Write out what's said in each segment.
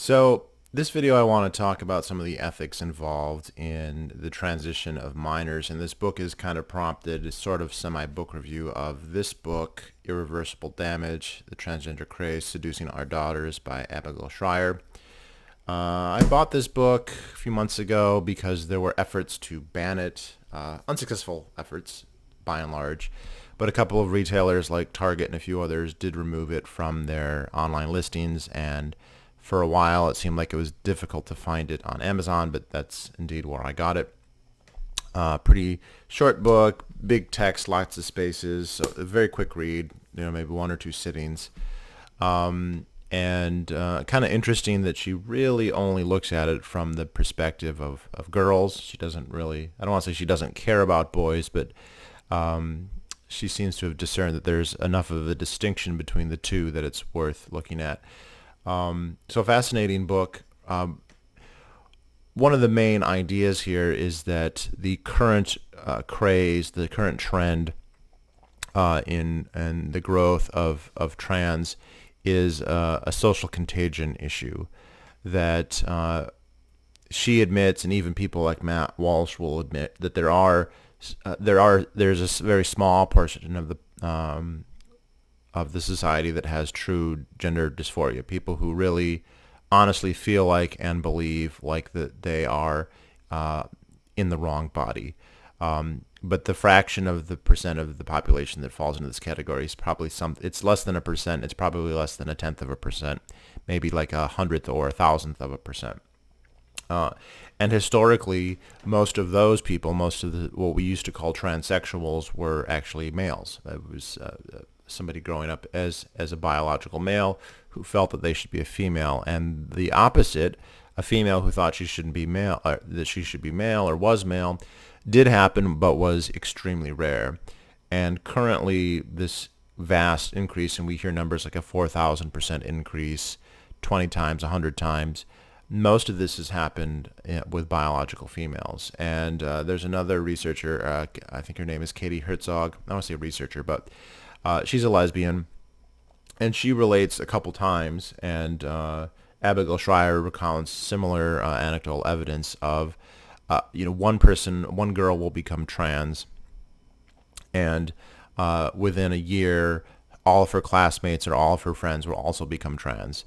So this video I want to talk about some of the ethics involved in the transition of minors, and this book is kind of prompted as sort of semi-book review of this book, Irreversible Damage, The Transgender Craze Seducing Our Daughters by Abeigail Shrier. I bought this book a few months ago because there were efforts to ban it, unsuccessful efforts by and large, but a couple of retailers like Target and a few others did remove it from their online listings, and for a while it seemed like it was difficult to find it on Amazon, but that's indeed where I got it. Pretty short book, big text, lots of spaces, so a very quick read, maybe one or two sittings. And kind of interesting that she really only looks at it from the perspective of girls. She doesn't really, I don't want to say she doesn't care about boys, but she seems to have discerned that there's enough of a distinction between the two that it's worth looking at. So a fascinating book. One of the main ideas here is that the current craze, the current trend in the growth of trans is a social contagion issue that she admits, and even people like Matt Walsh will admit, that there's a very small portion of the society that has true gender dysphoria, people who really honestly feel like and believe like that they are in the wrong body. But the fraction of the percent of the population that falls into this category is probably it's less than 1%. It's probably less than 0.1%, maybe like 100th or 1,000th%. And historically, most of those people, most of what we used to call transsexuals, were actually males. It was somebody growing up as a biological male who felt that they should be a female, and the opposite, a female who thought she shouldn't be male, that she should be male or was male, did happen, but was extremely rare. And currently, this vast increase, and we hear numbers like a 4,000% increase, 20 times, 100 times. Most of this has happened with biological females. And there's another researcher, I think her name is Katie Herzog. I don't want to say researcher, but she's a lesbian, and she relates a couple times, and Abeigail Shrier recounts similar anecdotal evidence of one girl will become trans, and within a year, all of her classmates or all of her friends will also become trans,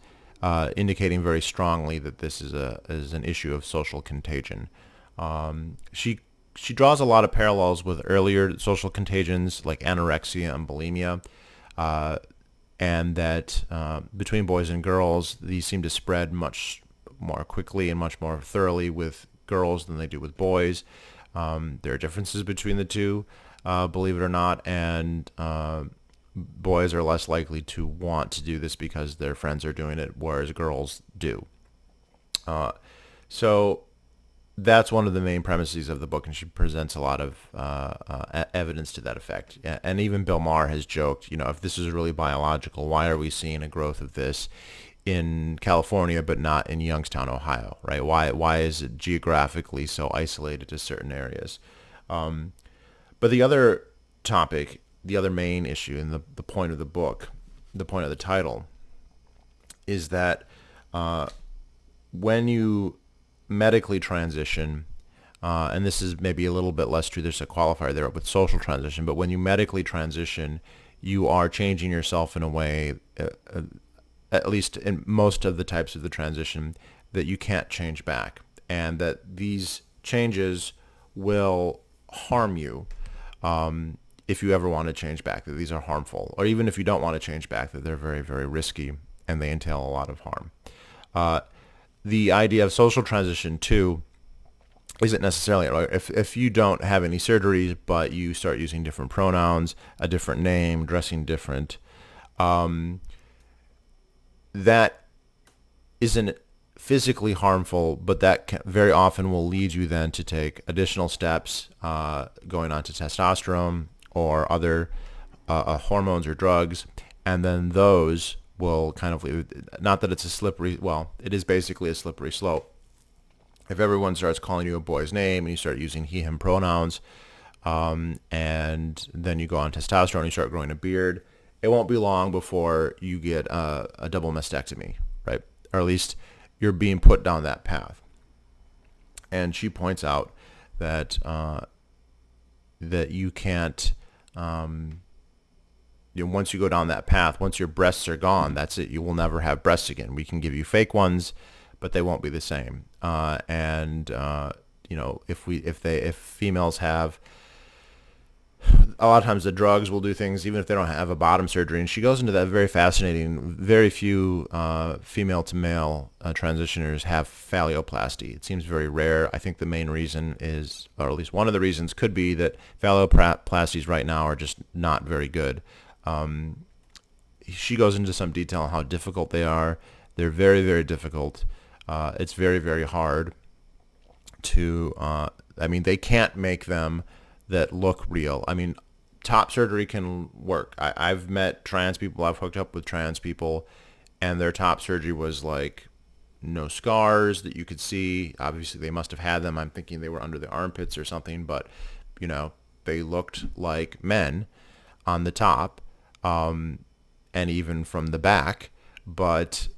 indicating very strongly that this is an issue of social contagion. She draws a lot of parallels with earlier social contagions like anorexia and bulimia, and that between boys and girls, these seem to spread much more quickly and much more thoroughly with girls than they do with boys. There are differences between the two, believe it or not, and boys are less likely to want to do this because their friends are doing it, whereas girls do. So that's one of the main premises of the book, and she presents a lot of evidence to that effect. And even Bill Maher has joked, if this is really biological, why are we seeing a growth of this in California but not in Youngstown, Ohio, right? Why is it geographically so isolated to certain areas? But the other topic, the other main issue, and the point of the book, the point of the title, is that when you medically transition, and this is maybe a little bit less true, there's a qualifier there with social transition, but when you medically transition, you are changing yourself in a way, at least in most of the types of the transition, that you can't change back, and that these changes will harm you if you ever want to change back, that these are harmful, or even if you don't want to change back, that they're very, very risky and they entail a lot of harm. The idea of social transition, too, isn't necessarily, if you don't have any surgeries, but you start using different pronouns, a different name, dressing different, that isn't physically harmful, but that very often will lead you then to take additional steps, going on to testosterone or other hormones or drugs, and then those will kind of lead, not that it's a slippery, well, it is basically a slippery slope. If everyone starts calling you a boy's name and you start using he, him pronouns, and then you go on testosterone and you start growing a beard, it won't be long before you get a double mastectomy, right? Or at least you're being put down that path. And she points out that that you can't, once you go down that path, once your breasts are gone, that's it. You will never have breasts again. We can give you fake ones, but they won't be the same. If females have, a lot of times the drugs will do things even if they don't have a bottom surgery. And she goes into that very fascinating, very few female to male transitioners have phalloplasty. It seems very rare. I think the main reason is, or at least one of the reasons could be that phalloplasties right now are just not very good. She goes into some detail on how difficult they are. They're very, very difficult. It's very, very hard to, they can't make them that look real. Top surgery can work. I've met trans people, I've hooked up with trans people, and their top surgery was like no scars that you could see. Obviously, they must have had them. I'm thinking they were under the armpits or something, but, they looked like men on the top, and even from the back. But,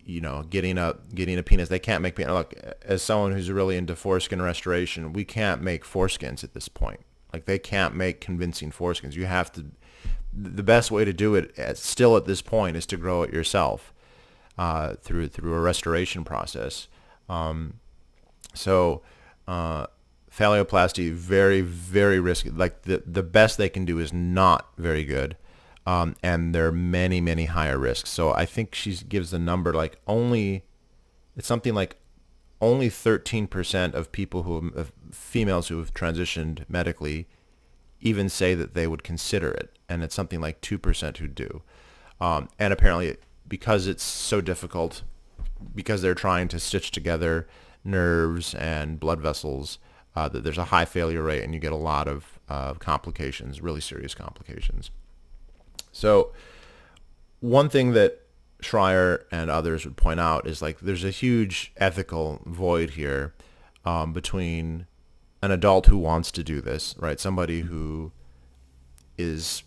getting a penis, they can't make penis. Look, as someone who's really into foreskin restoration, we can't make foreskins at this point. Like, they can't make convincing foreskins. You have to, the best way to do it still at this point is to grow it yourself through a restoration process. Phalloplasty, very, very risky. Like, the best they can do is not very good. And there are many, many higher risks. So I think she gives the number like it's something like only 13% of people of females who have transitioned medically even say that they would consider it. And it's something like 2% who do. And apparently because it's so difficult, because they're trying to stitch together nerves and blood vessels, that there's a high failure rate and you get a lot of complications, really serious complications. So one thing that Shrier and others would point out is like there's a huge ethical void here between an adult who wants to do this, right? Somebody who is,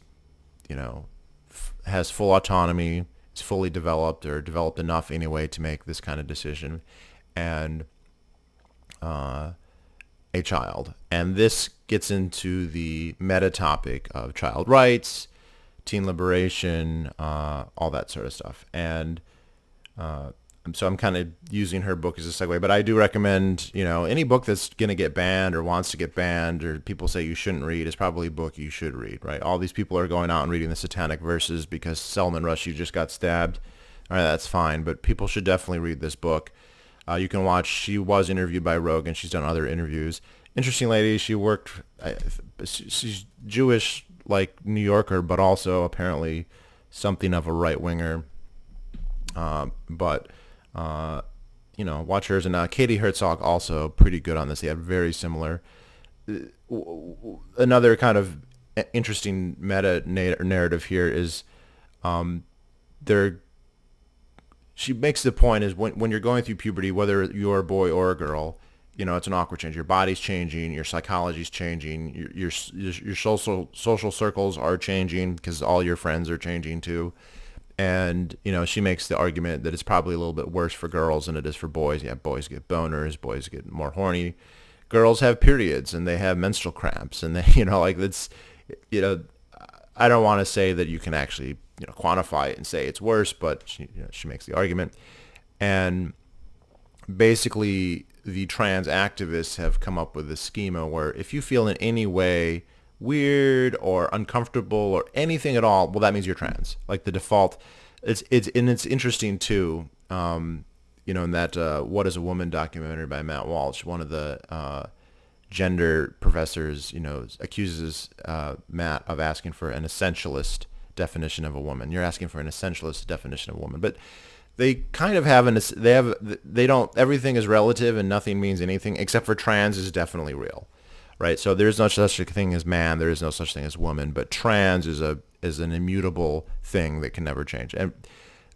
has full autonomy, is fully developed or developed enough anyway to make this kind of decision, and a child. And this gets into the meta topic of child rights, teen liberation, all that sort of stuff. And so I'm kind of using her book as a segue, but I do recommend, any book that's going to get banned or wants to get banned or people say you shouldn't read is probably a book you should read, right? All these people are going out and reading the Satanic Verses because Salman Rushdie just got stabbed. All right, that's fine, but people should definitely read this book. You can watch, she was interviewed by Rogan. She's done other interviews. Interesting lady. She's Jewish, like New Yorker, but also apparently something of a right winger. Watch hers. And Katie Herzog also pretty good on this. They had very similar. Another kind of interesting meta narrative here is she makes the point is when you're going through puberty, whether you're a boy or a girl, it's an awkward change. Your body's changing, your psychology's changing, your social circles are changing because all your friends are changing too. And, she makes the argument that it's probably a little bit worse for girls than it is for boys. Yeah, boys get boners, boys get more horny. Girls have periods and they have menstrual cramps and they, I don't want to say that you can actually, quantify it and say it's worse, but she makes the argument. And basically the trans activists have come up with a schema where if you feel in any way weird or uncomfortable or anything at all, well, that means you're trans. Like the default, it's interesting too. In that What is a Woman documentary by Matt Walsh, one of the gender professors, accuses Matt of asking for an essentialist definition of a woman. You're asking for an essentialist definition of a woman, but they kind of have everything is relative and nothing means anything except for trans is definitely real. Right, so there's no such thing as man. There is no such thing as woman. But trans is an immutable thing that can never change. And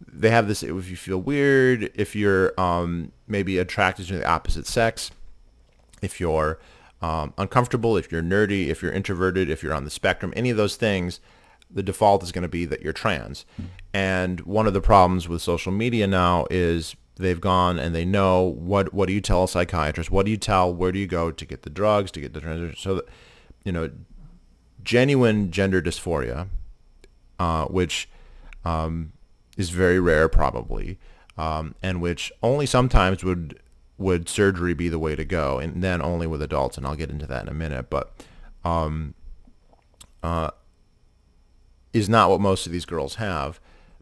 they have this: if you feel weird, if you're maybe attracted to the opposite sex, if you're uncomfortable, if you're nerdy, if you're introverted, if you're on the spectrum, any of those things, the default is going to be that you're trans. And one of the problems with social media now is they've gone and they know what do you tell a psychiatrist? What do you tell? Where do you go to get the drugs, to get the transition? So that, genuine gender dysphoria, which is very rare probably, and which only sometimes would surgery be the way to go, and then only with adults, and I'll get into that in a minute, but is not what most of these girls have.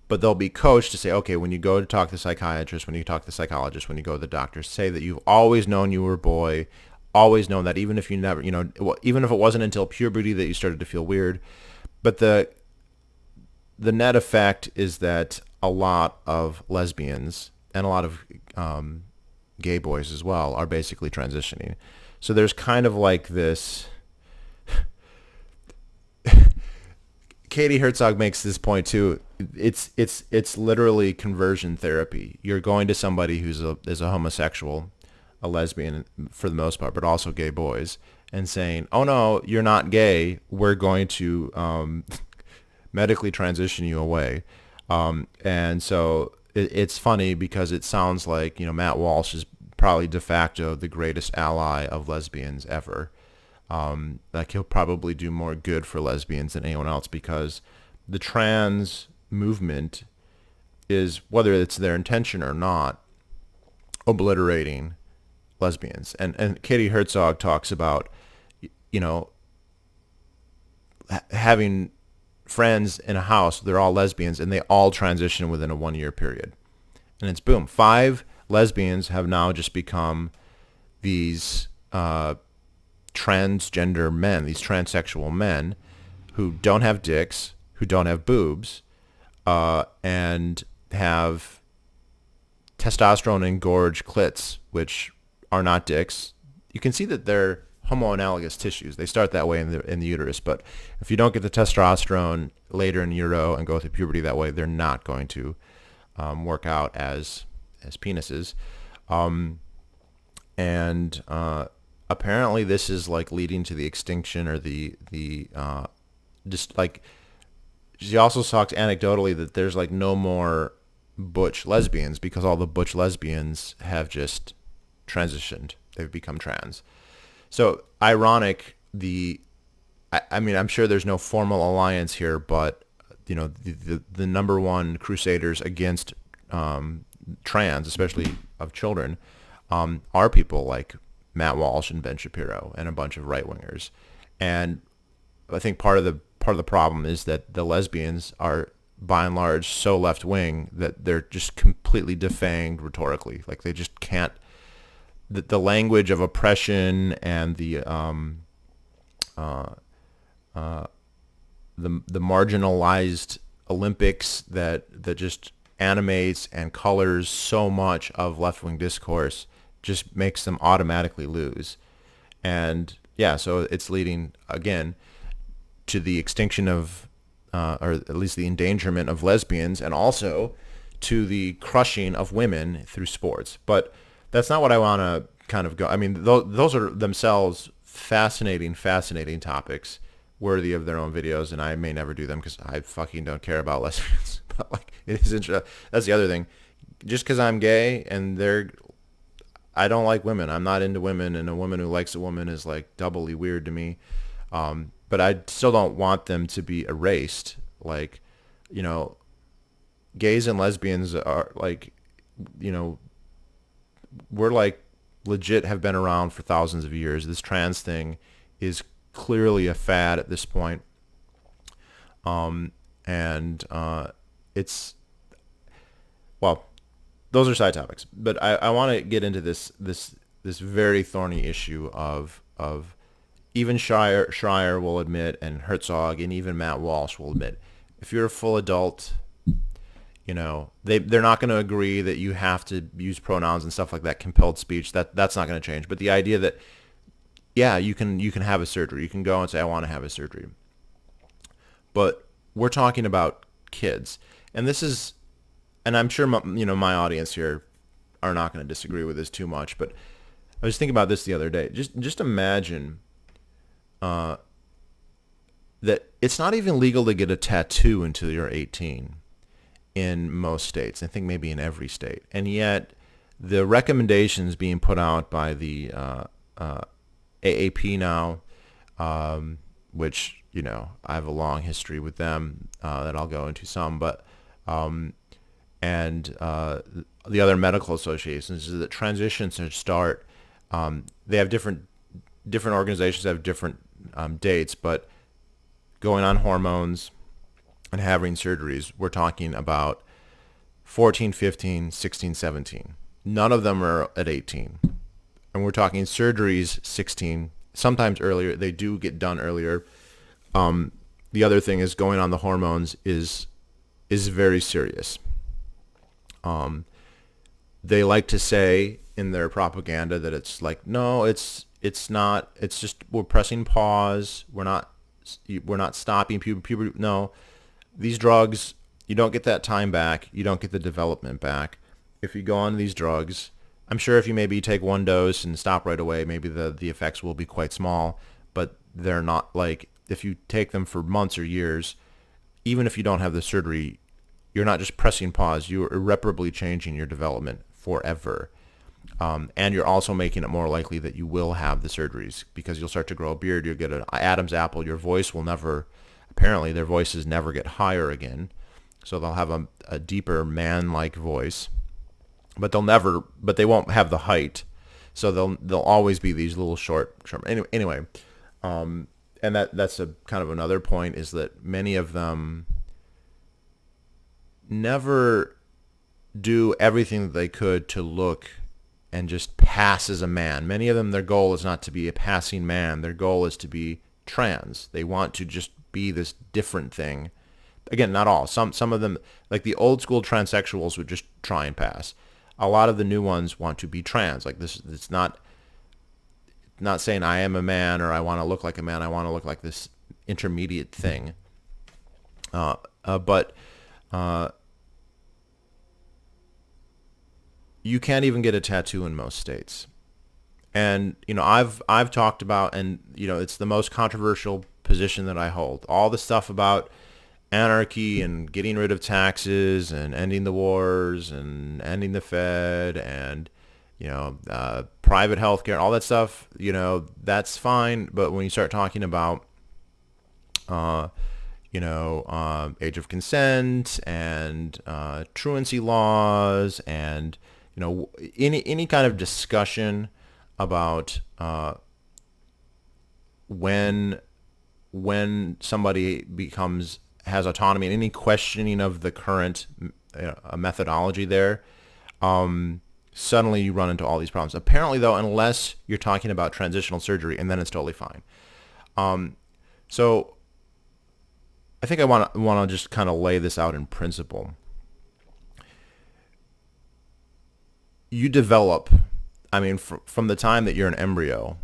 But they'll be coached to say, okay, when you go to talk to the psychiatrist, when you talk to the psychologist, when you go to the doctor, say that you've always known you were a boy, always known that, even if you never, even if it wasn't until puberty that you started to feel weird. But the net effect is that a lot of lesbians and a lot of gay boys as well are basically transitioning. So there's kind of like this. Katie Herzog makes this point too. It's literally conversion therapy. You're going to somebody who's is a homosexual, a lesbian for the most part, but also gay boys, and saying, "Oh no, you're not gay. We're going to medically transition you away." And so it's funny because it sounds like Matt Walsh is probably de facto the greatest ally of lesbians ever. Like he'll probably do more good for lesbians than anyone else, because the trans movement is, whether it's their intention or not, obliterating lesbians. And Katie Herzog talks about, having friends in a house, they're all lesbians, and they all transition within a 1-year period. And it's boom. 5 lesbians have now just become these transgender men, these transsexual men who don't have dicks, who don't have boobs, and have testosterone engorged clits, which are not dicks. You can see that they're homoanalogous tissues. They start that way in the uterus, but if you don't get the testosterone later in utero and go through puberty that way, they're not going to work out as penises. And apparently this is like leading to the extinction, or the just like, she also talks anecdotally that there's like no more butch lesbians, because all the butch lesbians have just transitioned. They've become trans. So ironic, I mean, I'm sure there's no formal alliance here, but the number one crusaders against trans, especially of children, are people like Matt Walsh and Ben Shapiro and a bunch of right-wingers. And I think part of the problem is that the lesbians are, by and large, so left-wing that they're just completely defanged rhetorically. Like they just can't. The language of oppression and the marginalized Olympics that just animates and colors so much of left-wing discourse just makes them automatically lose. And yeah, so it's leading again to the extinction of, or at least the endangerment of lesbians, and also to the crushing of women through sports. But that's not what I want to kind of go. I mean, those are themselves fascinating topics worthy of their own videos, and I may never do them because I fucking don't care about lesbians. But like, it is interesting. That's the other thing. Just because I'm gay and I don't like women. I'm not into women, and a woman who likes a woman is like doubly weird to me. But I still don't want them to be erased. Like, gays and lesbians are like, we're like legit have been around for thousands of years. This trans thing is clearly a fad at this point. It's, well, those are side topics, but I want to get into this very thorny issue of even Shrier will admit, and Herzog, and even Matt Walsh will admit, if you're a full adult, they're not going to agree that you have to use pronouns and stuff like that, compelled speech. That's not going to change. But the idea that, yeah, you can have a surgery. You can go and say, I want to have a surgery. But we're talking about kids, and this is, and I'm sure my audience here are not going to disagree with this too much. But I was thinking about this the other day. Just imagine that it's not even legal to get a tattoo until you're 18 in most states. I think maybe in every state. And yet the recommendations being put out by the AAP now, which, I have a long history with them that I'll go into some, but and the other medical associations is that transitions should start. They have different organizations have different dates, but going on hormones and having surgeries, we're talking about 14, 15, 16, 17. None of them are at 18. And we're talking surgeries 16, sometimes earlier. They do get done earlier. The other thing is going on the hormones is very serious. They like to say in their propaganda that it's like, no, it's not. It's just we're pressing pause. We're not stopping puberty. No, these drugs, you don't get that time back. You don't get the development back. If you go on these drugs, I'm sure if you maybe take one dose and stop right away, maybe the effects will be quite small, but they're not like if you take them for months or years, even if you don't have the surgery, you're not just pressing pause. You're irreparably changing your development forever. And you're also making it more likely that you will have the surgeries because you'll start to grow a beard. You'll get an Adam's apple. Your voice will never, apparently their voices never get higher again. So they'll have a deeper man-like voice, but they won't have the height. So they'll always be these little short. Anyway, and that's a kind of another point is that many of them never do everything that they could to look and just pass as a man. Many of them, their goal is not to be a passing man. Their goal is to be trans. They want to just be this different thing. Again, not all. Some of them, like the old school transsexuals, would just try and pass. A lot of the new ones want to be trans. Like this, it's not saying I am a man or I want to look like a man. I want to look like this intermediate thing. But you can't even get a tattoo in most states. And, I've talked about, and, it's the most controversial position that I hold. All the stuff about anarchy and getting rid of taxes and ending the wars and ending the Fed and, private healthcare, all that stuff, that's fine. But when you start talking about, age of consent and truancy laws and, any kind of discussion about when somebody has autonomy and any questioning of the current methodology there, suddenly you run into all these problems. Apparently, though, unless you're talking about transitional surgery, and then it's totally fine. So I think I want to just kind of lay this out in principle. You develop, from the time that you're an embryo,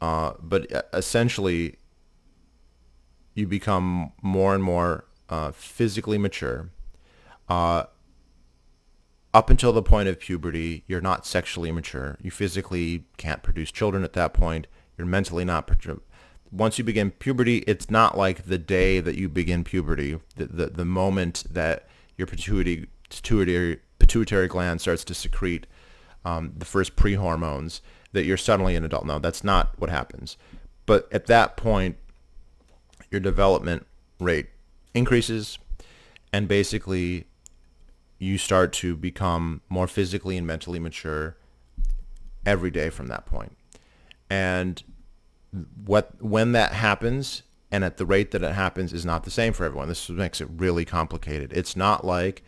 but essentially you become more and more physically mature. Up until the point of puberty, you're not sexually mature. You physically can't produce children at that point. You're mentally not. Once you begin puberty, it's not like the day that you begin puberty, the moment that your pituitary gland starts to secrete the first pre-hormones, that you're suddenly an adult. No, that's not what happens. But at that point, your development rate increases, and basically you start to become more physically and mentally mature every day from that point. And when that happens and at the rate that it happens is not the same for everyone. This makes it really complicated. It's not like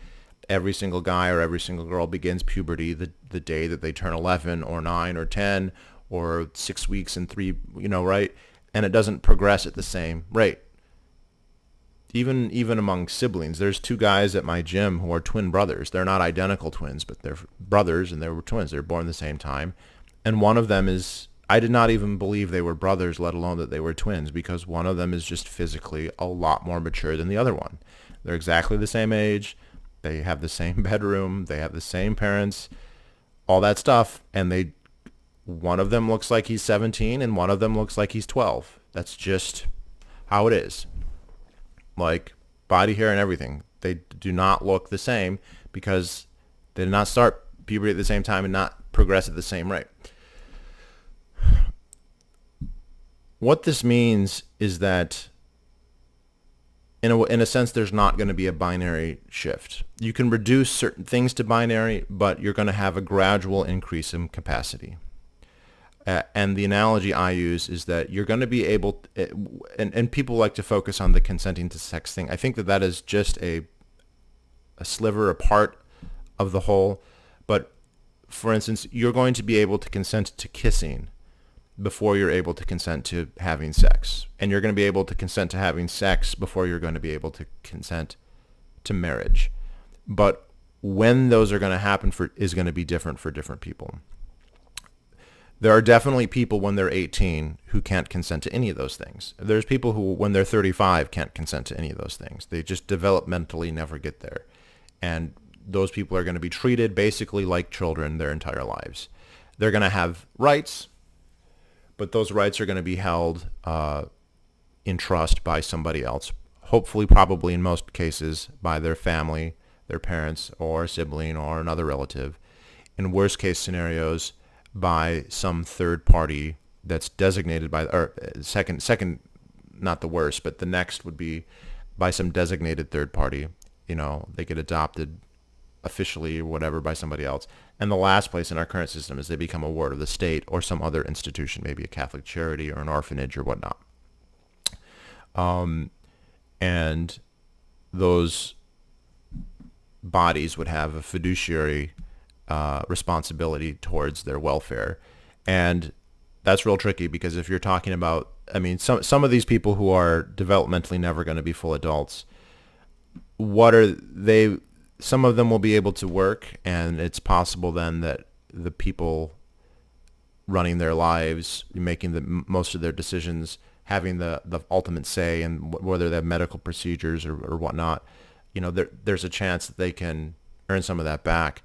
every single guy or every single girl begins puberty the day that they turn 11 or 9 or 10 or 6 weeks and 3, right? And it doesn't progress at the same rate. Even among siblings, there's 2 guys at my gym who are twin brothers. They're not identical twins, but they're brothers, and they were twins. They were born at the same time. And one of them is, I did not even believe they were brothers, let alone that they were twins, because one of them is just physically a lot more mature than the other one. They're exactly the same age. They have the same bedroom. They have the same parents, all that stuff. And one of them looks like he's 17 and one of them looks like he's 12. That's just how it is. like body hair and everything. They do not look the same because they did not start puberty at the same time and not progress at the same rate. What this means is that in a sense, there's not going to be a binary shift. You can reduce certain things to binary, but you're going to have a gradual increase in capacity. And the analogy I use is that you're going to be able, and people like to focus on the consenting to sex thing. I think that is just a sliver, a part of the whole. But for instance, you're going to be able to consent to kissing before you're able to consent to having sex. And you're going to be able to consent to having sex before you're going to be able to consent to marriage. But when those are going to happen is going to be different for different people. There are definitely people when they're 18 who can't consent to any of those things. There's people who when they're 35 can't consent to any of those things. They just developmentally never get there. And those people are going to be treated basically like children their entire lives. They're going to have rights, but those rights are going to be held in trust by somebody else. Hopefully, probably in most cases, by their family, their parents, or a sibling, or another relative. In worst case scenarios, by some third party that's designated by, or second, not the worst, but the next would be by some designated third party. You know, they get adopted officially or whatever by somebody else. And the last place in our current system is they become a ward of the state or some other institution, maybe a Catholic charity or an orphanage or whatnot. And those bodies would have a fiduciary responsibility towards their welfare. And that's real tricky because if you're talking about, I mean, some of these people who are developmentally never going to be full adults, some of them will be able to work, and it's possible then that the people running their lives, making most of their decisions, having the ultimate say in whether they have medical procedures or whatnot, you know, there's a chance that they can earn some of that back.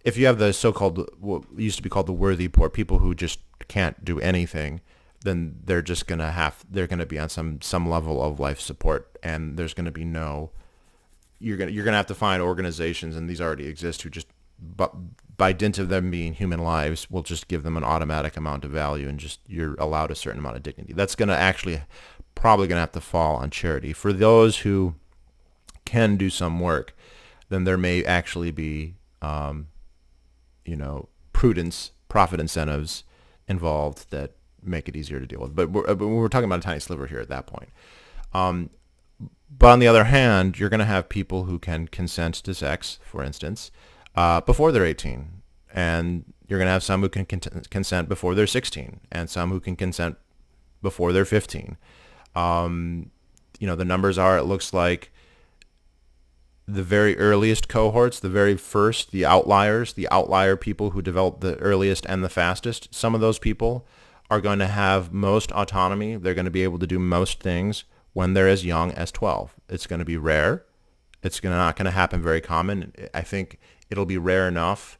If you have the so-called, what used to be called the worthy poor, people who just can't do anything, then they're going to be on some level of life support, and there's going to be you're going to have to find organizations, and these already exist, who just, by dint of them being human lives, will just give them an automatic amount of value, and just you're allowed a certain amount of dignity. That's going to probably going to have to fall on charity. For those who can do some work, then there may actually be prudence, profit incentives involved that make it easier to deal with. But we're talking about a tiny sliver here at that point. But on the other hand, you're going to have people who can consent to sex, for instance, before they're 18. And you're going to have some who can consent before they're 16, and some who can consent before they're 15. The numbers are, it looks like, the very earliest cohorts, the very first, the outlier people who develop the earliest and the fastest, some of those people are going to have most autonomy. They're going to be able to do most things when they're as young as 12. It's going to be rare. It's not going to happen very common. I think it'll be rare enough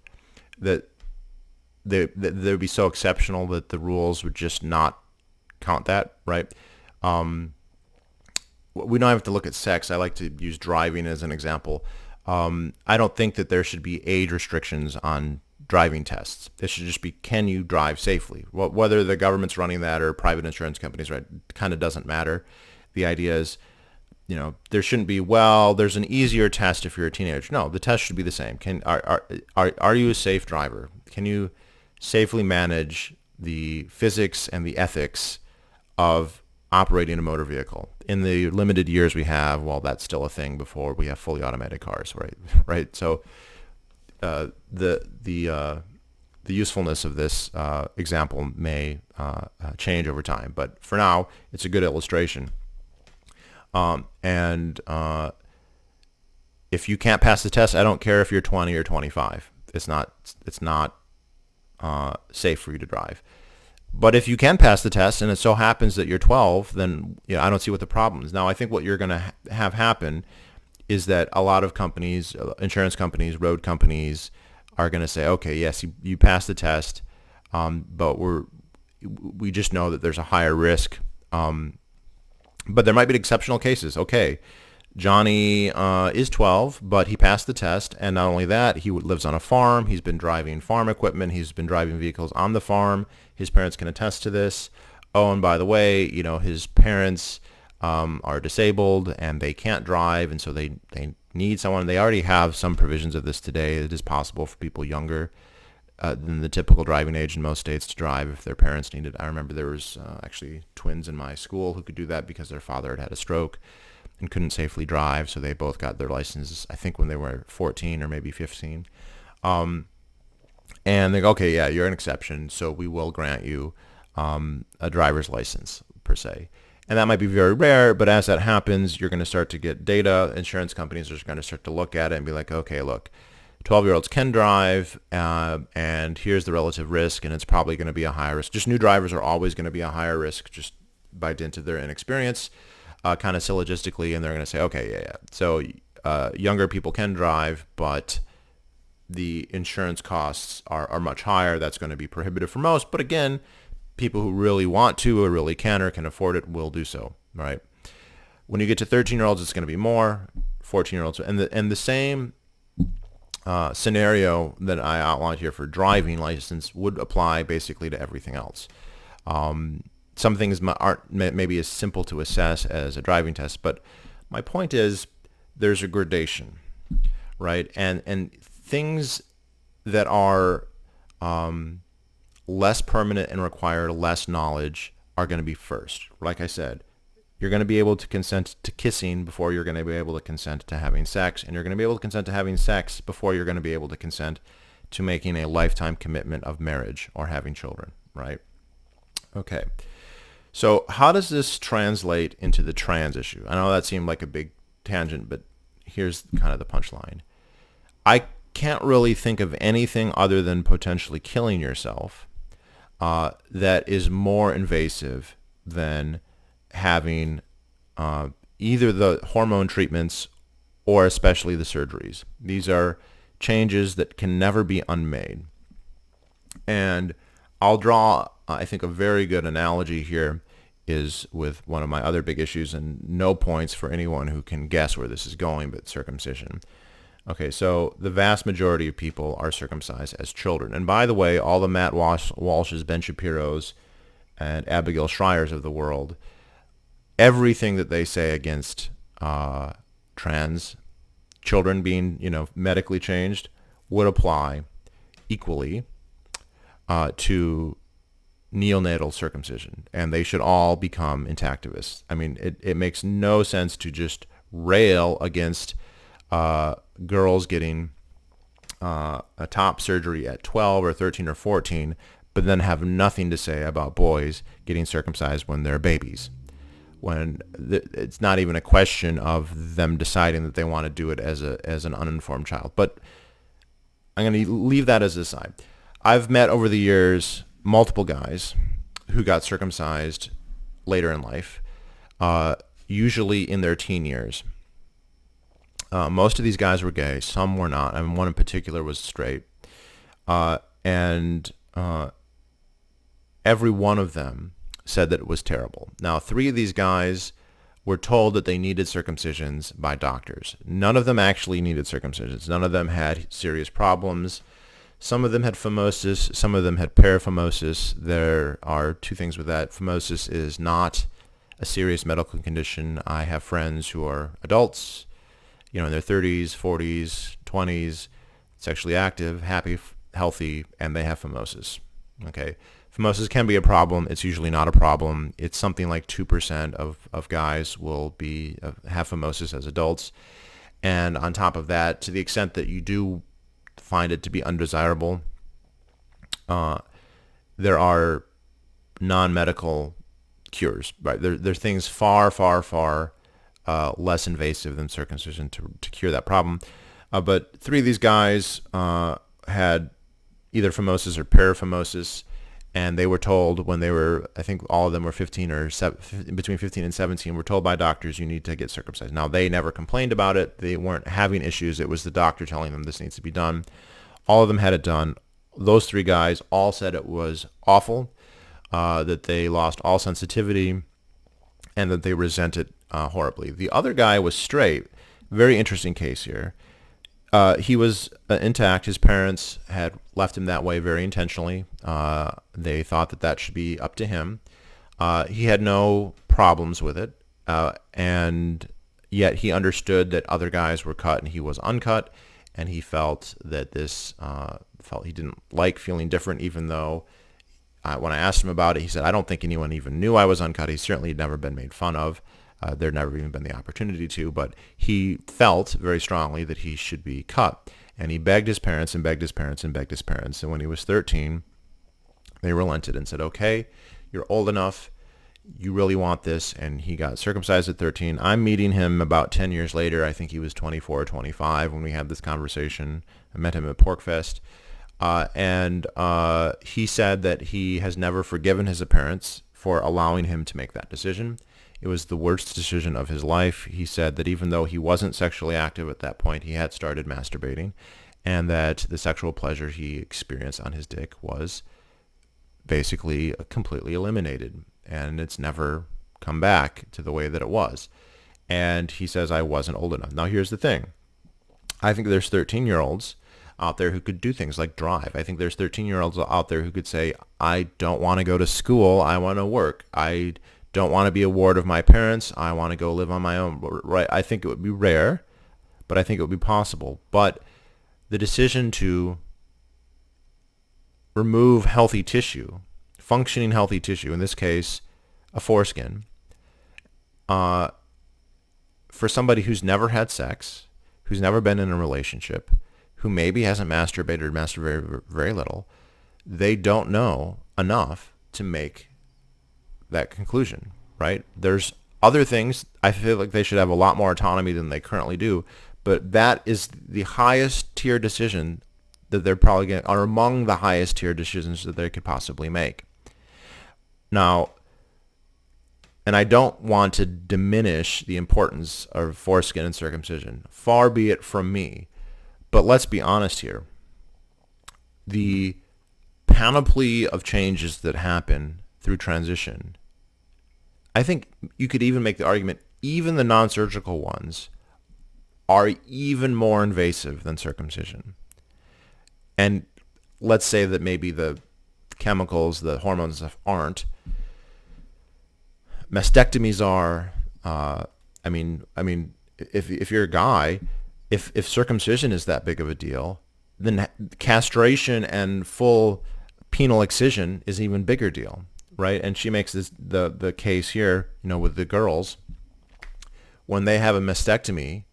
that they would be so exceptional that the rules would just not count that, right? We don't have to look at sex. I like to use driving as an example. I don't think that there should be age restrictions on driving tests. It should just be, can you drive safely? Whether the government's running that or private insurance companies, right, kind of doesn't matter. The idea is, there shouldn't be, there's an easier test if you're a teenager. No, the test should be the same. Are you a safe driver? Can you safely manage the physics and the ethics of operating a motor vehicle in the limited years we have? Well, that's still a thing before we have fully automatic cars, right? So the usefulness of this example may change over time, but for now, it's a good illustration. And if you can't pass the test, I don't care if you're 20 or 25. It's not safe for you to drive. But if you can pass the test and it so happens that you're 12, then I don't see what the problem is. Now, I think what you're going to have happen is that a lot of companies, insurance companies, road companies, are going to say, okay, yes, you passed the test, but we just know that there's a higher risk. But there might be exceptional cases. Okay, Johnny is 12, but he passed the test, and not only that, he lives on a farm. He's been driving farm equipment. He's been driving vehicles on the farm. His parents can attest to this. Oh, and by the way, his parents are disabled and they can't drive, and so they need someone. They already have some provisions of this today. It is possible for people younger than the typical driving age in most states to drive if their parents needed. I remember there was actually twins in my school who could do that because their father had had a stroke and couldn't safely drive, so they both got their licenses, I think, when they were 14 or maybe 15. And they go, okay, yeah, you're an exception, so we will grant you a driver's license, per se. And that might be very rare, but as that happens, you're going to start to get data. Insurance companies are going to start to look at it and be like, okay, look, 12-year-olds can drive, and here's the relative risk, and it's probably going to be a higher risk. Just new drivers are always going to be a higher risk just by dint of their inexperience. Kind of syllogistically, and they're going to say, okay, yeah. So younger people can drive, but the insurance costs are much higher. That's going to be prohibitive for most. But again, people who really want to or really can or can afford it will do so, right? When you get to 13-year-olds, it's going to be more. 14-year-olds, and the same scenario that I outlined here for driving license would apply basically to everything else. Some things aren't maybe as simple to assess as a driving test, but my point is there's a gradation, right? And things that are less permanent and require less knowledge are going to be first. Like I said, you're going to be able to consent to kissing before you're going to be able to consent to having sex, and you're going to be able to consent to having sex before you're going to be able to consent to making a lifetime commitment of marriage or having children, right? Okay. So how does this translate into the trans issue? I know that seemed like a big tangent, but here's kind of the punchline. I can't really think of anything other than potentially killing yourself that is more invasive than having either the hormone treatments or especially the surgeries. These are changes that can never be unmade. And I'll draw, I think, a very good analogy here is with one of my other big issues, and no points for anyone who can guess where this is going, but circumcision. Okay, so the vast majority of people are circumcised as children. And by the way, all the Matt Walsh's, Ben Shapiro's, and Abeigail Shriers of the world, everything that they say against trans children being, medically changed would apply equally to neonatal circumcision, and they should all become intactivists. I mean, it makes no sense to just rail against girls getting a top surgery at 12 or 13 or 14, but then have nothing to say about boys getting circumcised when they're babies, when it's not even a question of them deciding that they want to do it as an uninformed child. But I'm going to leave that as a side. I've met over the years multiple guys who got circumcised later in life, usually in their teen years. Most of these guys were gay. Some were not. I mean, one in particular was straight. And every one of them said that it was terrible. Now, 3 of these guys were told that they needed circumcisions by doctors. None of them actually needed circumcisions. None of them had serious problems. Some of them had phimosis. Some of them had paraphimosis. There are 2 things with that. Phimosis is not a serious medical condition. I have friends who are adults, in their 30s, 40s, 20s, sexually active, happy, healthy, and they have phimosis. Okay. Phimosis can be a problem. It's usually not a problem. It's something like 2% of guys will have phimosis as adults. And on top of that, to the extent that you do find it to be undesirable, there are non-medical cures, right? There's things far, far, far less invasive than circumcision to cure that problem. But 3 of these guys had either phimosis or paraphimosis, and they were told when they were, I think all of them were 15 or between 15 and 17, were told by doctors, you need to get circumcised. Now, they never complained about it. They weren't having issues. It was the doctor telling them this needs to be done. All of them had it done. Those 3 guys all said it was awful, that they lost all sensitivity, and that they resent it horribly. The other guy was straight. Very interesting case here. He was intact. His parents had left him that way very intentionally. They thought that should be up to him. He had no problems with it, and yet he understood that other guys were cut and he was uncut, and he felt that he didn't like feeling different, even though when I asked him about it, he said, I don't think anyone even knew I was uncut. He certainly had never been made fun of. There'd never even been the opportunity to, but he felt very strongly that he should be cut. And he begged his parents and begged his parents and begged his parents. And when he was 13, they relented and said, okay, you're old enough. You really want this. And he got circumcised at 13. I'm meeting him about 10 years later. I think he was 24 or 25 when we had this conversation. I met him at Porkfest. And he said that he has never forgiven his parents for allowing him to make that decision. It was the worst decision of his life. He said that even though he wasn't sexually active at that point, he had started masturbating, and that the sexual pleasure he experienced on his dick was basically completely eliminated, and it's never come back to the way that it was. And he says, I wasn't old enough. Now, here's the thing. I think there's 13-year-olds out there who could do things like drive. I think there's 13-year-olds out there who could say, I don't want to go to school. I want to work. I don't want to be a ward of my parents. I want to go live on my own. Right? I think it would be rare, but I think it would be possible. But the decision to remove healthy tissue, functioning healthy tissue, in this case, a foreskin, for somebody who's never had sex, who's never been in a relationship, who maybe hasn't masturbated or masturbated very, very little, they don't know enough to make that conclusion, right? There's other things. I feel like they should have a lot more autonomy than they currently do, but that is the highest tier decision that they're probably going to, are among the highest tier decisions that they could possibly make. Now, and I don't want to diminish the importance of foreskin and circumcision. Far be it from me. But let's be honest here. The panoply of changes that happen through transition, I think you could even make the argument even the non-surgical ones are even more invasive than circumcision. And let's say that maybe the chemicals, the hormones aren't. Mastectomies are. I mean, if you're a guy, if circumcision is that big of a deal, then castration and full penal excision is an even bigger deal, right? And she makes the case here, with the girls, when they have a mastectomy,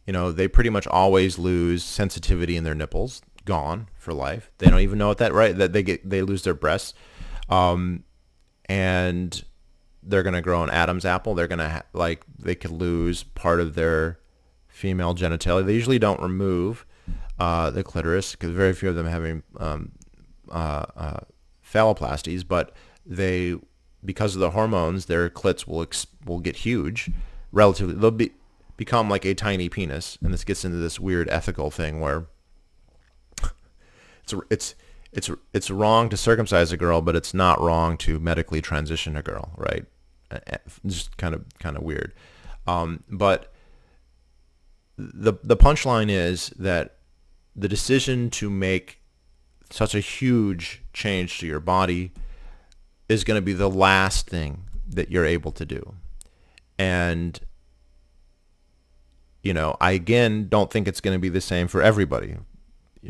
they pretty much always lose sensitivity in their nipples, gone for life. They don't even know what that they lose their breasts, and they're gonna grow an Adam's apple. They're gonna they could lose part of their female genitalia. They usually don't remove the clitoris because very few of them having phalloplasties, but because of the hormones, their clits will get huge. Relatively, they'll become like a tiny penis, and this gets into this weird ethical thing where it's wrong to circumcise a girl, but it's not wrong to medically transition a girl, right? Just kind of weird. But the punchline is that the decision to make such a huge change to your body is going to be the last thing that you're able to do. And, I again don't think it's going to be the same for everybody.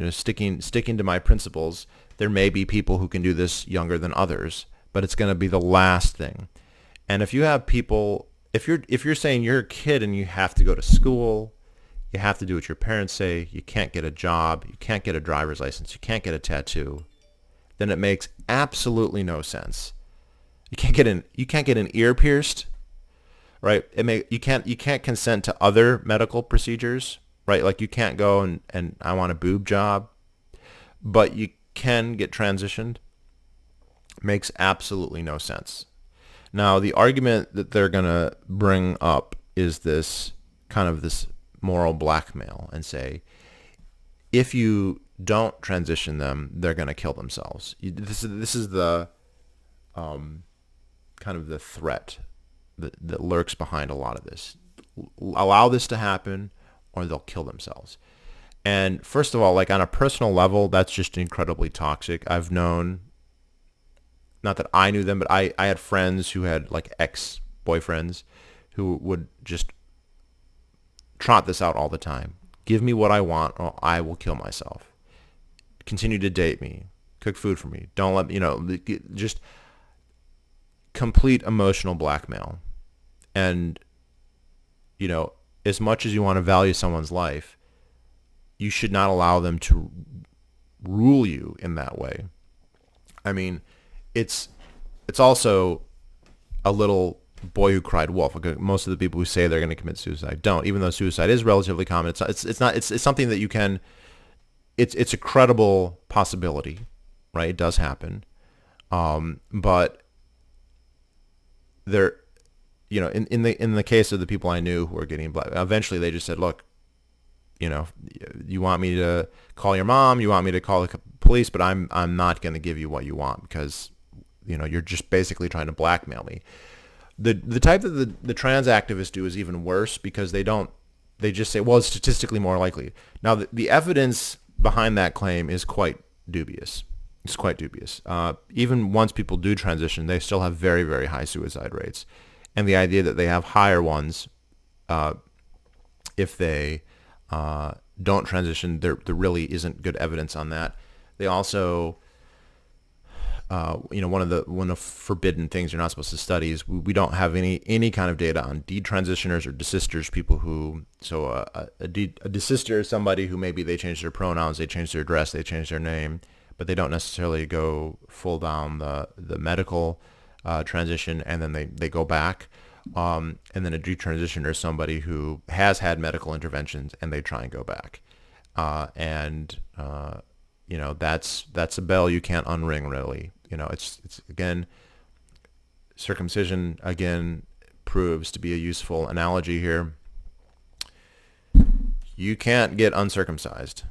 Sticking to my principles, there may be people who can do this younger than others, but it's going to be the last thing. And if you have people, if you're saying you're a kid and you have to go to school, you have to do what your parents say, you can't get a job, you can't get a driver's license, you can't get a tattoo, then it makes absolutely no sense. You can't get an ear pierced, right? You can't consent to other medical procedures, right? Like you can't go and I want a boob job, but you can get transitioned. Makes absolutely no sense. Now, the argument that they're going to bring up is this moral blackmail and say, if you don't transition them, they're going to kill themselves. This is the kind of the threat that lurks behind a lot of this. Allow this to happen, or they'll kill themselves. And first of all, like on a personal level, that's just incredibly toxic. I've known, not that I knew them, but I had friends who had like ex-boyfriends who would just trot this out all the time. Give me what I want, or I will kill myself. Continue to date me. Cook food for me. Don't let me, just complete emotional blackmail. And, as much as you want to value someone's life, you should not allow them to rule you in that way. I mean, it's also a little boy who cried wolf. Most of the people who say they're going to commit suicide don't, even though suicide is relatively common. It's something that you can. It's a credible possibility, right? It does happen, but there, in the case of the people I knew who were getting black, eventually they just said, look, you want me to call your mom, you want me to call the police, but I'm not going to give you what you want because you're just basically trying to blackmail me. The type that the trans activists do is even worse because they just say, well, it's statistically more likely. Now the evidence behind that claim is quite dubious. It's quite dubious. Even once people do transition, they still have very, very high suicide rates. And the idea that they have higher ones if they don't transition, there really isn't good evidence on that. They also, one of the forbidden things you're not supposed to study is we don't have any kind of data on detransitioners or desisters, people who, a desister is somebody who maybe they change their pronouns, they change their address, they change their name, but they don't necessarily go full down the medical transition and then they go back. And then a detransitioner is somebody who has had medical interventions and they try and go back. That's a bell you can't unring, really. It's again, circumcision again proves to be a useful analogy here. You can't get uncircumcised.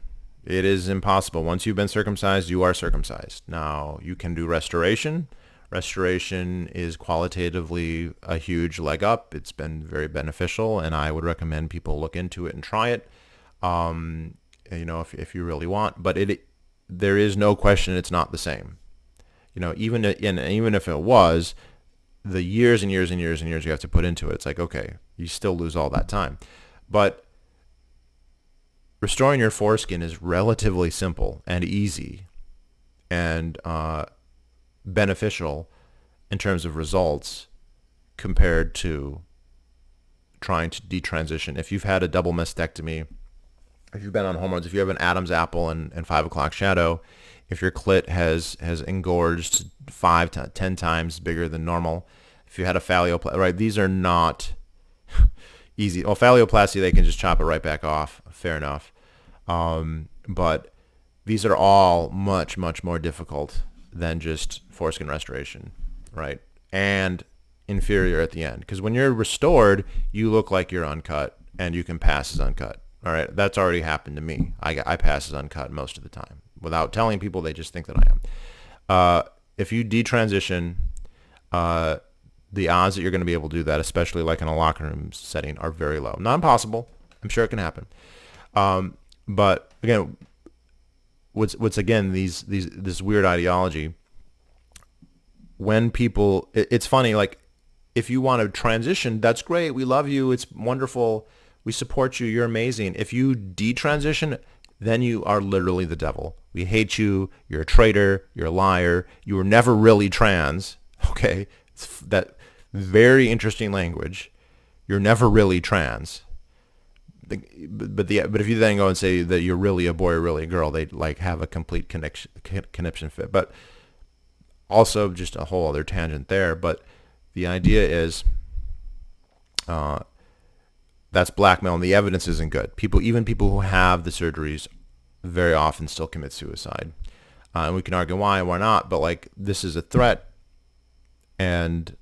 It is impossible. Once you've been circumcised, you are circumcised. Now, you can do restoration. Restoration is qualitatively a huge leg up. It's been very beneficial, and I would recommend people look into it and try it, if you really want. But there is no question it's not the same. Even if it was, the years and years and years and years you have to put into it, it's like, okay, you still lose all that time. But restoring your foreskin is relatively simple and easy and beneficial in terms of results compared to trying to detransition. If you've had a double mastectomy, if you've been on hormones, if you have an Adam's apple and 5 o'clock shadow, if your clit has engorged 5 to 10 times bigger than normal, if you had a phalloplasty, right? These are not easy. Well, phalloplasty, they can just chop it right back off. Fair enough. But these are all much, much more difficult than just foreskin restoration, right? And inferior at the end. Because when you're restored, you look like you're uncut and you can pass as uncut. All right, that's already happened to me. I pass as uncut most of the time. Without telling people, they just think that I am. If you detransition, the odds that you're going to be able to do that, especially like in a locker room setting, are very low. Not impossible. I'm sure it can happen. But again, what's again this weird ideology. When people, it's funny. Like, if you want to transition, that's great. We love you. It's wonderful. We support you. You're amazing. If you detransition, then you are literally the devil. We hate you. You're a traitor. You're a liar. You were never really trans. Okay, it's that very interesting language. You're never really trans. But if you then go and say that you're really a boy or really a girl, they like have a complete conniption fit. But also just a whole other tangent there. But the idea is that's blackmail, and the evidence isn't good. Even people who have the surgeries very often still commit suicide. And we can argue why not, but like, this is a threat, and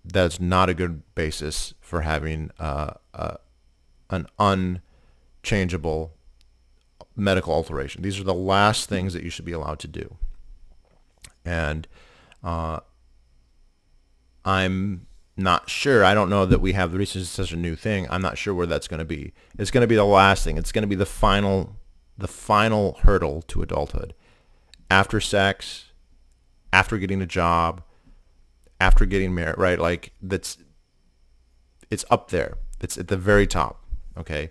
that's not a good basis for having an unchangeable medical alteration. These are the last things that you should be allowed to do. And I'm not sure. I don't know that we have the research is such a new thing. I'm not sure where that's going to be. It's going to be the last thing. It's going to be the final hurdle to adulthood. After sex, after getting a job, after getting married, right? Like it's up there. It's at the very top. Okay.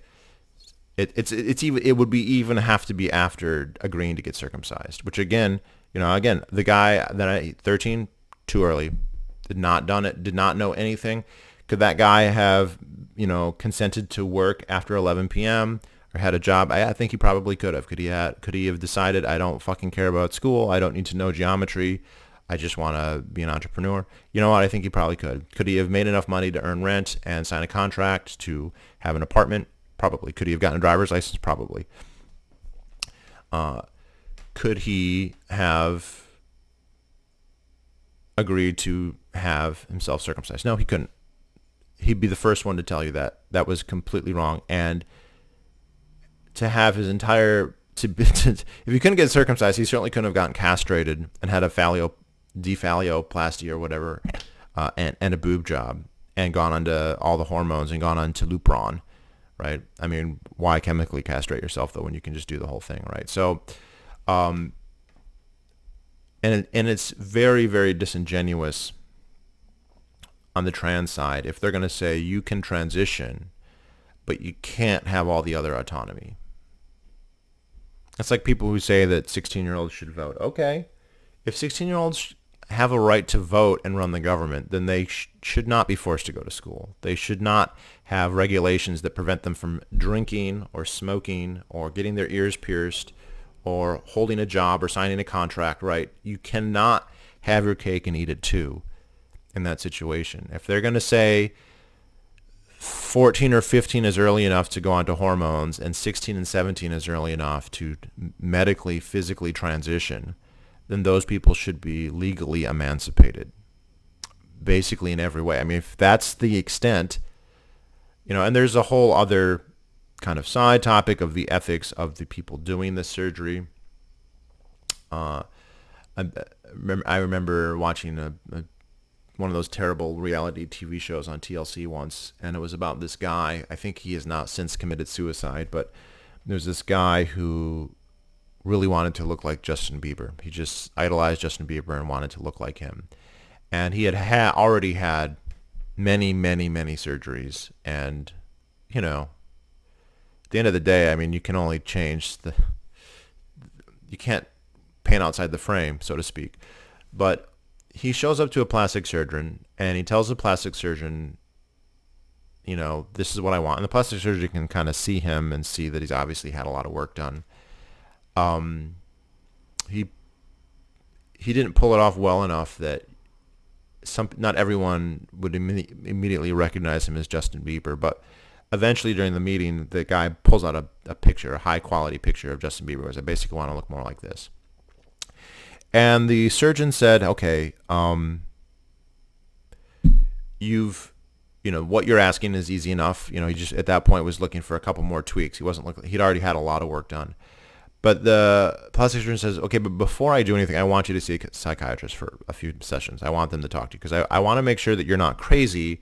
It would be even have to be after agreeing to get circumcised, which again, the guy that 13, too early, did not done it, did not know anything. Could that guy have, consented to work after 11 p.m. or had a job? I think he probably could have. Could he have decided, I don't fucking care about school. I don't need to know geometry. I just want to be an entrepreneur. You know what? I think he probably could. Could he have made enough money to earn rent and sign a contract to have an apartment? Probably. Could he have gotten a driver's license? Probably. Could he have agreed to have himself circumcised? No, he couldn't. He'd be the first one to tell you that. That was completely wrong. And to have his entire... if he couldn't get circumcised, he certainly couldn't have gotten castrated and had a dephalloplasty or whatever, and a boob job, and gone onto all the hormones and gone on to Lupron, right? I mean, why chemically castrate yourself, though, when you can just do the whole thing, right? So, and it's very, very disingenuous on the trans side if they're going to say you can transition, but you can't have all the other autonomy. It's like people who say that 16-year-olds should vote. Okay, if 16-year-olds have a right to vote and run the government, then they should not be forced to go to school. They should not have regulations that prevent them from drinking or smoking or getting their ears pierced or holding a job or signing a contract, right? You cannot have your cake and eat it too in that situation. If they're going to say 14 or 15 is early enough to go onto hormones and 16 and 17 is early enough to medically, physically transition, then those people should be legally emancipated, basically in every way. I mean, if that's the extent, and there's a whole other kind of side topic of the ethics of the people doing this surgery. I remember watching one of those terrible reality TV shows on TLC once, and it was about this guy. I think he has now since committed suicide, but there's this guy who really wanted to look like Justin Bieber. He just idolized Justin Bieber and wanted to look like him. And he had already had many, many, many surgeries. And, at the end of the day, I mean, you can only change you can't paint outside the frame, so to speak. But he shows up to a plastic surgeon and he tells the plastic surgeon, this is what I want. And the plastic surgeon can kind of see him and see that he's obviously had a lot of work done. He didn't pull it off well enough that not everyone would immediately recognize him as Justin Bieber, but eventually during the meeting, the guy pulls out a picture, a high-quality picture of Justin Bieber, because I basically want to look more like this. And the surgeon said, okay, what you're asking is easy enough. He just, at that point, was looking for a couple more tweaks. He'd already had a lot of work done. But the plastic surgeon says, okay, but before I do anything, I want you to see a psychiatrist for a few sessions. I want them to talk to you because I want to make sure that you're not crazy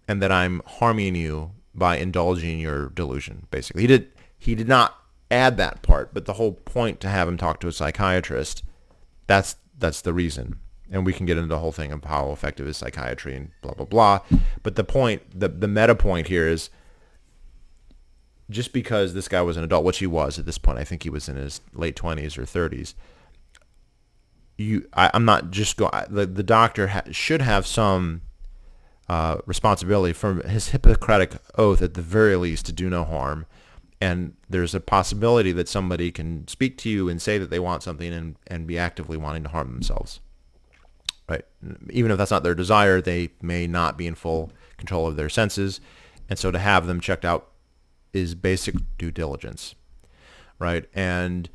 and that I'm harming you by indulging your delusion, basically. He did not add that part, but the whole point to have him talk to a psychiatrist, that's the reason. And we can get into the whole thing of how effective is psychiatry and blah, blah, blah. But the point, the meta point here is, just because this guy was an adult, which he was at this point, I think he was in his late 20s or 30s. I'm not just going. The doctor should have some responsibility for his Hippocratic oath, at the very least, to do no harm. And there's a possibility that somebody can speak to you and say that they want something and be actively wanting to harm themselves. Right? Even if that's not their desire, they may not be in full control of their senses, and so to have them checked out is basic due diligence, right? And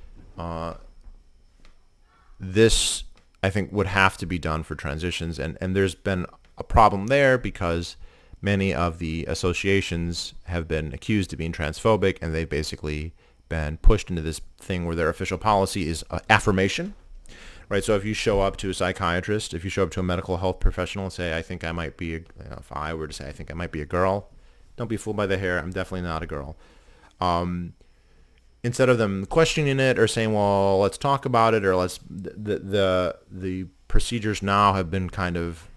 this, I think, would have to be done for transitions, and there's been a problem there because many of the associations have been accused of being transphobic, and they've basically been pushed into this thing where their official policy is affirmation, right? So if you show up to a psychiatrist, if you show up to a medical health professional and say, I think I might be, if I were to say, I think I might be a girl, don't be fooled by the hair. I'm definitely not a girl. Instead of them questioning it or saying, well, let's talk about it, or the procedures now have been kind of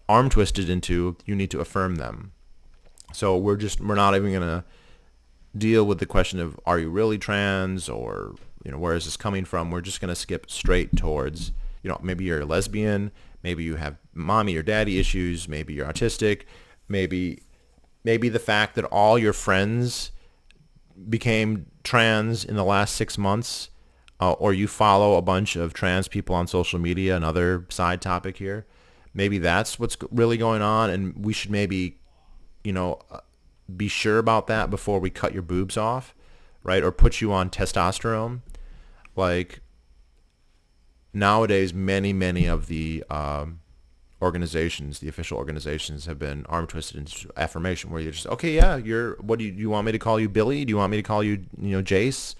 arm twisted into, you need to affirm them. So we're not even going to deal with the question of, are you really trans, or, where is this coming from? We're just going to skip straight towards, maybe you're a lesbian, maybe you have mommy or daddy issues, maybe you're autistic, maybe the fact that all your friends became trans in the last 6 months, or you follow a bunch of trans people on social media, another side topic here. Maybe that's what's really going on, and we should maybe, be sure about that before we cut your boobs off, right? Or put you on testosterone. Like, nowadays, many of the organizations, the official organizations, have been arm twisted into affirmation, where you're just, okay, yeah, what do you want me to call you, Billy? Do you want me to call you, Jace?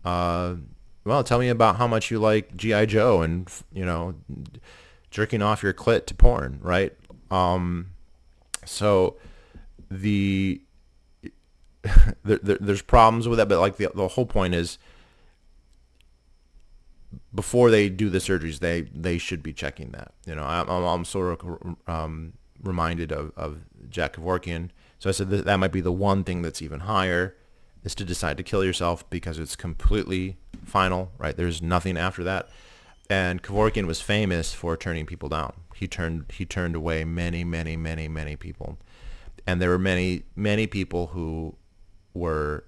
Well, tell me about how much you like G.I. Joe and, jerking off your clit to porn, right? So there's problems with that, but like the whole point is, before they do the surgeries, they should be checking that. I'm sort of reminded of Jack Kevorkian. So I said that might be the one thing that's even higher, is to decide to kill yourself, because it's completely final, right? There's nothing after that. And Kevorkian was famous for turning people down. He turned away many people, and there were many people who were,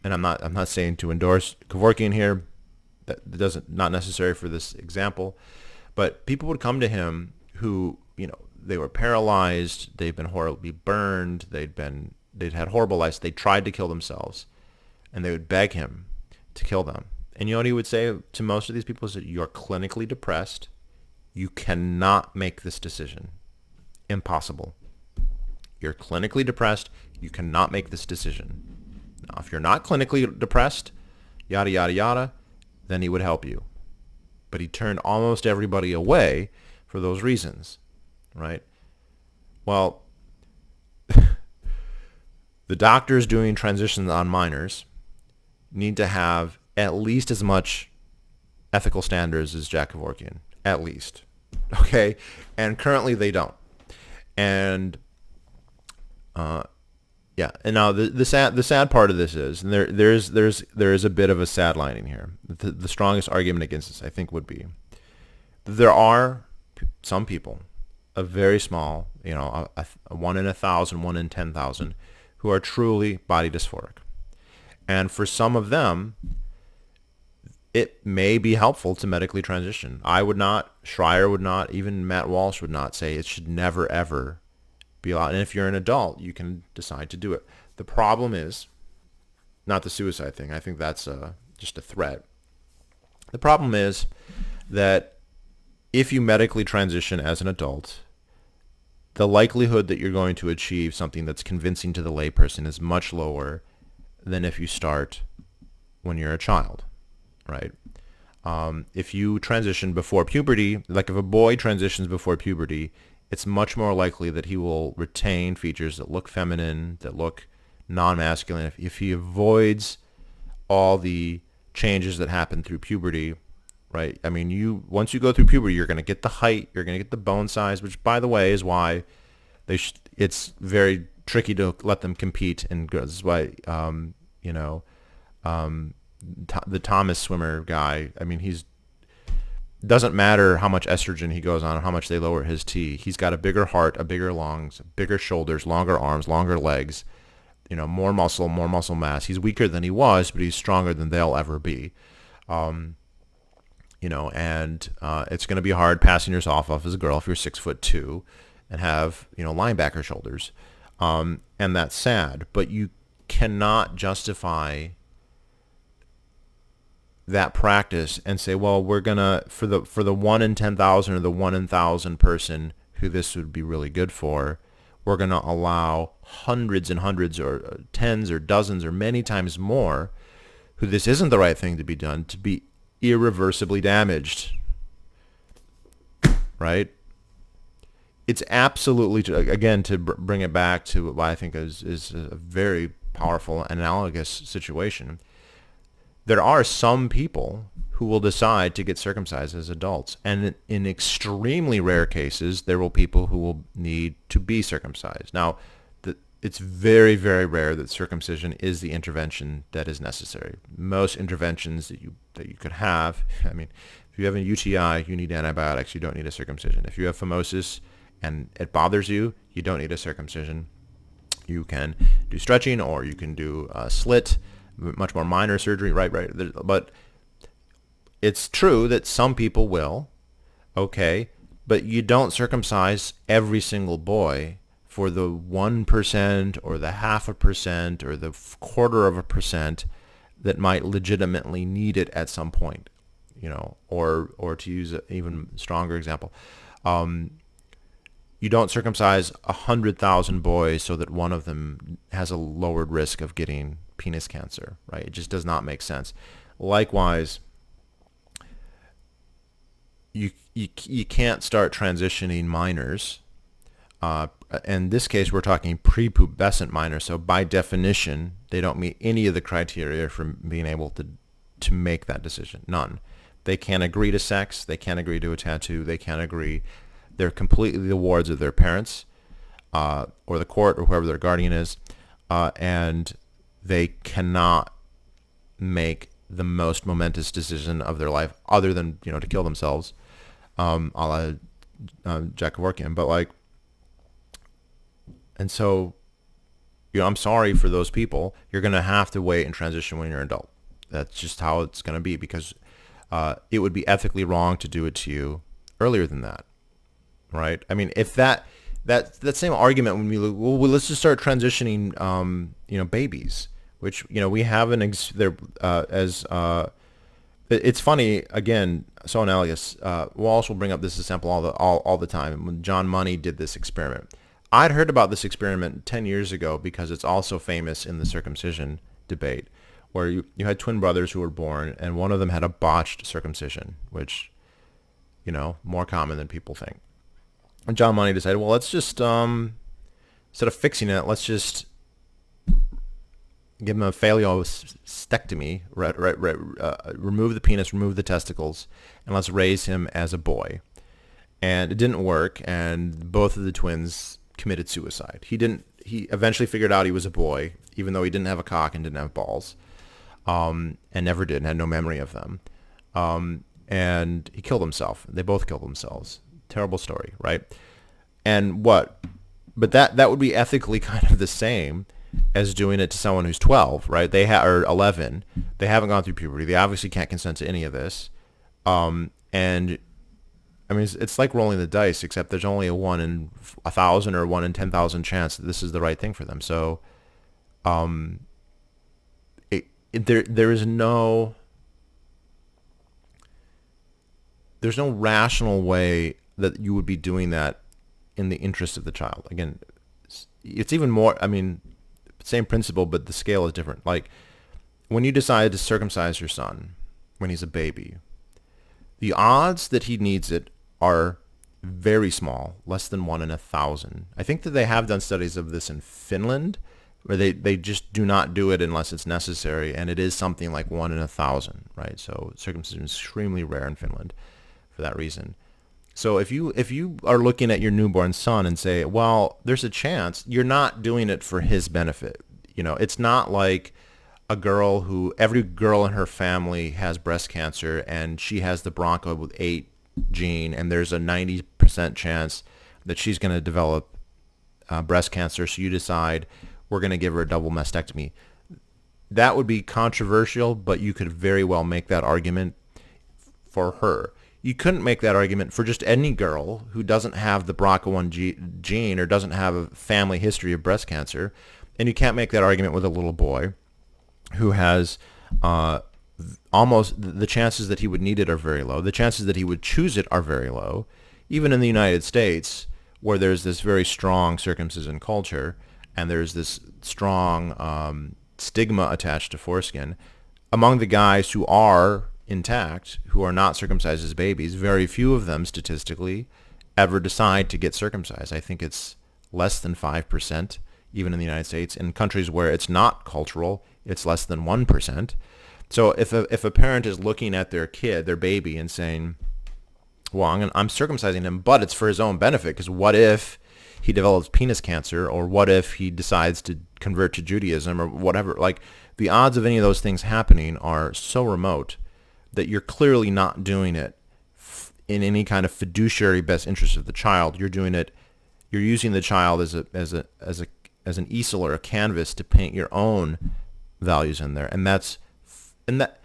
and I'm not saying to endorse Kevorkian here. That not necessary for this example, but people would come to him who, they were paralyzed, they've been horribly burned, they'd had horrible lives, they tried to kill themselves, and they would beg him to kill them. And you know what he would say to most of these people is that you're clinically depressed, you cannot make this decision. Impossible. You're clinically depressed, you cannot make this decision. Now, if you're not clinically depressed, yada, yada, yada, then he would help you. But he turned almost everybody away for those reasons, right? Well, the doctors doing transitions on minors need to have at least as much ethical standards as Jack Kevorkian, at least, okay? And currently they don't. And yeah, and now the sad part of this is, and there is a bit of a sad lining here. The strongest argument against this, I think, would be there are some people, a very small, a 1 in 1,000, 1 in 10,000, who are truly body dysphoric, and for some of them, it may be helpful to medically transition. I would not, Shrier would not, even Matt Walsh would not say it should never ever be allowed. And if you're an adult, you can decide to do it. The problem is not the suicide thing. I think that's just a threat. The problem is that if you medically transition as an adult, the likelihood that you're going to achieve something that's convincing to the layperson is much lower than if you start when you're a child, right? If you transition before puberty, like if a boy transitions before puberty, it's much more likely that he will retain features that look feminine, that look non-masculine. If he avoids all the changes that happen through puberty, right? I mean, once you go through puberty, you're going to get the height, you're going to get the bone size, which, by the way, is why it's very tricky to let them compete. And this is why, the Thomas swimmer guy, I mean, doesn't matter how much estrogen he goes on or how much they lower his T. He's got a bigger heart, a bigger lungs, bigger shoulders, longer arms, longer legs, more muscle mass. He's weaker than he was, but he's stronger than they'll ever be. And it's going to be hard passing yourself off as a girl if you're 6'2" and have, linebacker shoulders. And that's sad, but you cannot justify that practice and say, well, we're gonna, for the 1 in 10,000 or the 1 in 1,000 person who this would be really good for, we're gonna allow hundreds and hundreds or tens or dozens or many times more who this isn't the right thing to be done, to be irreversibly damaged, right? It's absolutely, again, to bring it back to what I think is a very powerful analogous situation. There are some people who will decide to get circumcised as adults, and in extremely rare cases, there will people who will need to be circumcised. Now, it's very, very rare that circumcision is the intervention that is necessary. Most interventions that you could have, I mean, if you have a UTI, you need antibiotics. You don't need a circumcision. If you have phimosis and it bothers you, you don't need a circumcision. You can do stretching, or you can do a slit, much more minor surgery, right? But it's true that some people will, okay, but you don't circumcise every single boy for the 1% or the 0.5% or the 1/4% that might legitimately need it at some point, or to use an even stronger example, you don't circumcise 100,000 boys so that one of them has a lowered risk of getting penis cancer, right? It just does not make sense. Likewise, you can't start transitioning minors. In this case, we're talking prepubescent minors, so by definition, they don't meet any of the criteria for being able to make that decision. None. They can't agree to sex. They can't agree to a tattoo. They can't agree. They're completely the wards of their parents or the court or whoever their guardian is, and they cannot make the most momentous decision of their life other than to kill themselves, a la Jack Kevorkian. But and so, I'm sorry for those people. You're going to have to wait and transition when you're an adult. That's just how it's going to be, because it would be ethically wrong to do it to you earlier than that, right? I mean, if that same argument when we look, well, let's just start transitioning, babies, which we have it's funny, again, so analogous. Walsh will bring up this example all the time. When John Money did this experiment, I'd heard about this experiment 10 years ago because it's also famous in the circumcision debate, where you had twin brothers who were born, and one of them had a botched circumcision, which, more common than people think. And John Money decided, well, let's just, instead of fixing it, let's just give him a phaleostectomy, remove the penis, remove the testicles, and let's raise him as a boy. And it didn't work, and both of the twins committed suicide. He eventually figured out he was a boy, even though he didn't have a cock and didn't have balls, and never did, and had no memory of them. And he killed himself. They both killed themselves. Terrible story, right? And what? But that would be ethically kind of the same as doing it to someone who's 12, right? Or 11. They haven't gone through puberty. They obviously can't consent to any of this. And I mean, it's like rolling the dice, except there's only a 1 in 1,000 or 1 in 10,000 chance that this is the right thing for them. So, there's no rational way that you would be doing that in the interest of the child. Again, it's even more, I mean, same principle, but the scale is different. Like, when you decide to circumcise your son when he's a baby, the odds that he needs it are very small, less than 1 in 1,000. I think that they have done studies of this in Finland, where they just do not do it unless it's necessary, and it is something like 1 in 1,000, right? So circumcision is extremely rare in Finland for that reason. So if you are looking at your newborn son and say, well, there's a chance, you're not doing it for his benefit. It's not like every girl in her family has breast cancer and she has the BRCA8 gene, and there's a 90% chance that she's going to develop breast cancer. So you decide we're going to give her a double mastectomy. That would be controversial, but you could very well make that argument for her. You couldn't make that argument for just any girl who doesn't have the BRCA1 gene or doesn't have a family history of breast cancer. And you can't make that argument with a little boy who has almost, the chances that he would need it are very low. The chances that he would choose it are very low. Even in the United States, where there's this very strong circumcision culture and there's this strong stigma attached to foreskin, among the guys who are intact, who are not circumcised as babies, very few of them statistically ever decide to get circumcised. I think it's less than 5%, even in the United States. In countries where it's not cultural, it's less than 1%. So if a parent is looking at their kid, their baby, and saying, well, I'm circumcising him, but it's for his own benefit, because what if he develops penis cancer, or what if he decides to convert to Judaism, or whatever? Like, the odds of any of those things happening are so remote that you're clearly not doing it in any kind of fiduciary best interest of the child. You're doing it. You're using the child as an easel or a canvas to paint your own values in there, and that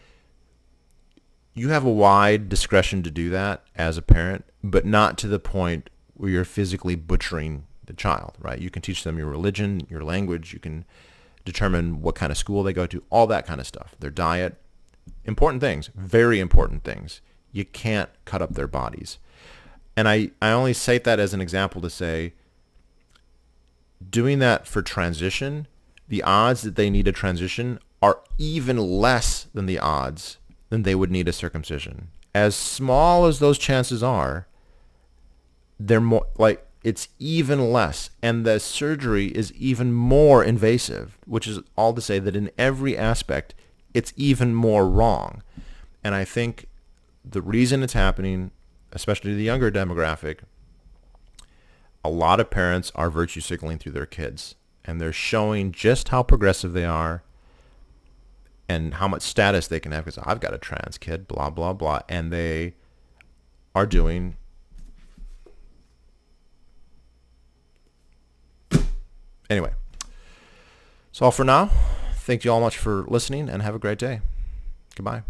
you have a wide discretion to do that as a parent, but not to the point where you're physically butchering the child, right? You can teach them your religion, your language. You can determine what kind of school they go to, all that kind of stuff, their diet. Important things, very important things. You can't cut up their bodies. And I only cite that as an example to say, doing that for transition, the odds that they need a transition are even less than the odds than they would need a circumcision. As small as those chances are, they're more like, it's even less, and the surgery is even more invasive, which is all to say that in every aspect, it's even more wrong. And I think the reason it's happening, especially to the younger demographic, a lot of parents are virtue signaling through their kids, and they're showing just how progressive they are and how much status they can have, because I've got a trans kid, blah, blah, blah, and they are doing... Anyway, that's all for now. Thank you all much for listening, and have a great day. Goodbye.